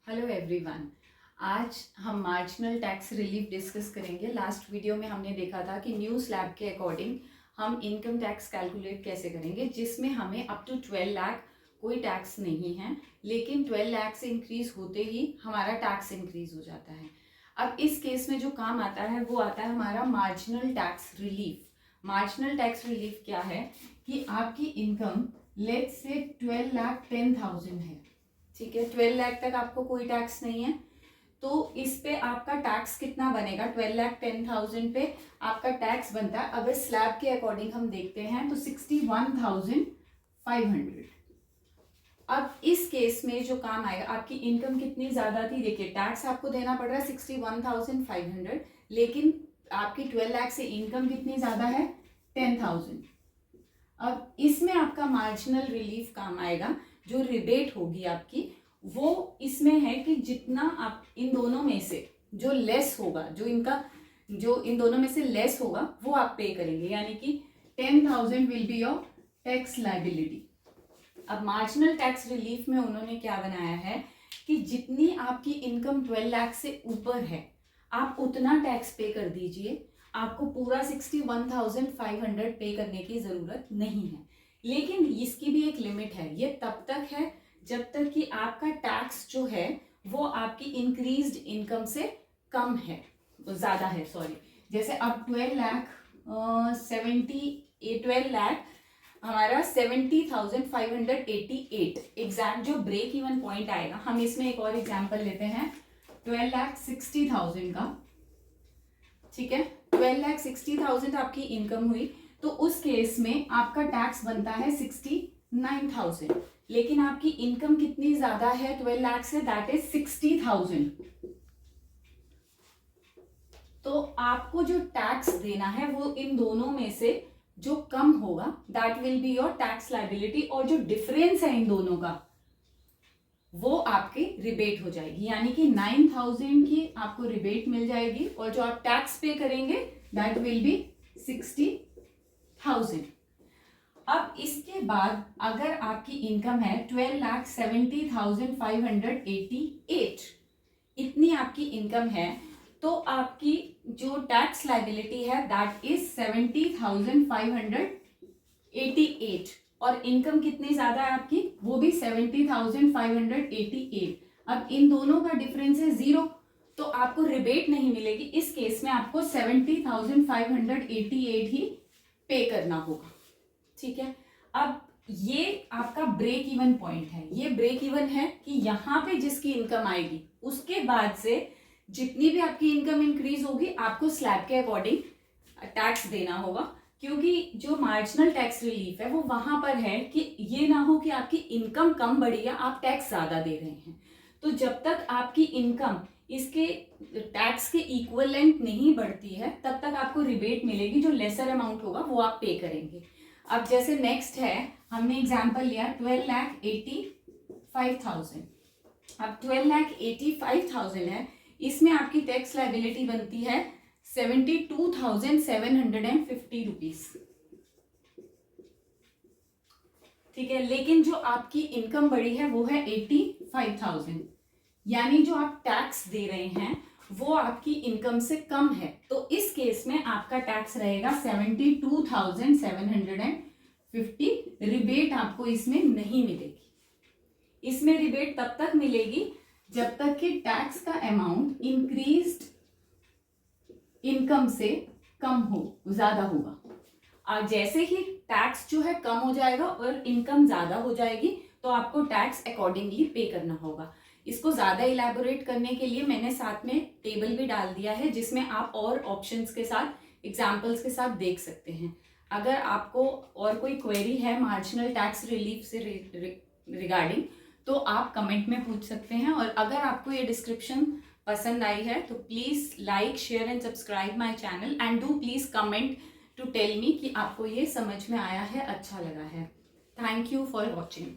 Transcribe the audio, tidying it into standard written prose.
Hello everyone. आज हम marginal tax relief discuss करेंगे। लास्ट वीडियो में हमने देखा था कि न्यू स्लैब के अकॉर्डिंग हम इनकम टैक्स कैलकुलेट कैसे करेंगे, जिसमें हमें अप टू 12 लाख कोई टैक्स नहीं है, लेकिन 12 लाख से इंक्रीज होते ही हमारा टैक्स इंक्रीज हो जाता है। अब इस केस में जो काम आता है वो आता है हमारा marginal tax relief. Marginal tax relief क्या है कि आपकी इनकम लेट्स से 12,10,000 है, ठीक है। 12 लाख तक आपको कोई टैक्स नहीं है, तो इस पे आपका टैक्स कितना बनेगा? 12,10,000 पे आपका टैक्स बनता है, अगर स्लैब के अकॉर्डिंग हम देखते हैं तो 61,500। अब इस केस में जो काम आएगा, आपकी इनकम कितनी ज्यादा थी, देखिए टैक्स आपको देना पड़ रहा है 61,500, लेकिन आपकी 12 लाख से इनकम कितनी ज्यादा है? 10,000। अब इसमें आपका मार्जिनल रिलीफ काम आएगा। जो रिबेट होगी आपकी वो इसमें है कि जितना आप इन दोनों में से जो लेस होगा, जो इन दोनों में से लेस होगा वो आप पे करेंगे, यानी कि 10,000 will be your tax liability. अब मार्जिनल टैक्स रिलीफ में उन्होंने क्या बनाया है कि जितनी आपकी इनकम 12 लाख से ऊपर है आप उतना टैक्स पे कर दीजिए, आपको पूरा 61,500 पे करने की जरूरत नहीं है। लेकिन इसकी भी एक लिमिट है, ये तब तक है जब तक कि आपका टैक्स जो है वो आपकी इंक्रीज्ड इनकम से कम है, ज्यादा है, सॉरी। जैसे अब 12 लाख हमारा 70,588 एग्जैक्ट जो ब्रेक इवन पॉइंट आएगा। हम इसमें एक और एग्जांपल लेते हैं 12,60,000 का, ठीक है। 12,60,000 आपकी इनकम हुई, तो उस केस में आपका टैक्स बनता है 69,000, लेकिन आपकी इनकम कितनी ज्यादा है 12 लाख से, दैट इज 60,000। तो आपको जो टैक्स देना है वो इन दोनों में से जो कम होगा that will be your tax liability, और जो डिफरेंस है इन दोनों का वो आपकी रिबेट हो जाएगी, यानी कि 9,000 की आपको रिबेट मिल जाएगी, और जो आप टैक्स पे करेंगे दैट विल बी 60,000। अब इसके बाद अगर आपकी इनकम है 12,70,588, इतनी आपकी इनकम है, तो आपकी जो टैक्स लायबिलिटी है दैट इज 70,588, और इनकम कितनी ज्यादा है आपकी, वो भी 70,588। अब इन दोनों का डिफरेंस है 0, तो आपको रिबेट नहीं मिलेगी। इस केस में आपको 70,588 ही पे करना होगा, ठीक है। अब ये आपका ब्रेक इवन पॉइंट है, ये ब्रेक इवन है कि यहां पे जिसकी इनकम आएगी उसके बाद से जितनी भी आपकी इनकम इंक्रीज होगी आपको स्लैब के अकॉर्डिंग टैक्स देना होगा, क्योंकि जो मार्जिनल टैक्स रिलीफ है वो वहां पर है कि ये ना हो कि आपकी इनकम कम बढ़ी है, आप टैक्स ज्यादा दे रहे हैं। तो जब तक आपकी इनकम इसके टैक्स के इक्वलेंट नहीं बढ़ती है तब तक आपको रिबेट मिलेगी, जो लेसर अमाउंट होगा वो आप पे करेंगे। अब जैसे नेक्स्ट है, हमने एग्जांपल लिया 12,85,000। अब 12,85,000 है, इसमें आपकी टैक्स लायबिलिटी बनती है 72,750 रुपीज, ठीक है। लेकिन जो आपकी इनकम बढ़ी है वो है 85,000, यानी जो आप टैक्स दे रहे हैं वो आपकी इनकम से कम है, तो इस केस में आपका टैक्स रहेगा 72,750। रिबेट आपको इसमें नहीं मिलेगी। इसमें रिबेट तब तक मिलेगी जब तक कि टैक्स का अमाउंट इंक्रीज्ड इनकम से कम हो, ज्यादा होगा। और जैसे ही टैक्स जो है कम हो जाएगा और इनकम ज्यादा हो जाएगी तो आपको टैक्स अकॉर्डिंगली पे करना होगा। इसको ज्यादा इलैबोरेट करने के लिए मैंने साथ में टेबल भी डाल दिया है, जिसमें आप और ऑप्शंस के साथ, एग्जाम्पल्स के साथ देख सकते हैं। अगर आपको और कोई क्वेरी है मार्जिनल टैक्स रिलीफ से रिगार्डिंग तो आप कमेंट में पूछ सकते हैं, और अगर आपको ये डिस्क्रिप्शन पसंद आई है तो please like, share and subscribe my channel, and do please comment to tell me कि आपको ये समझ में आया है, अच्छा लगा है। Thank you for watching.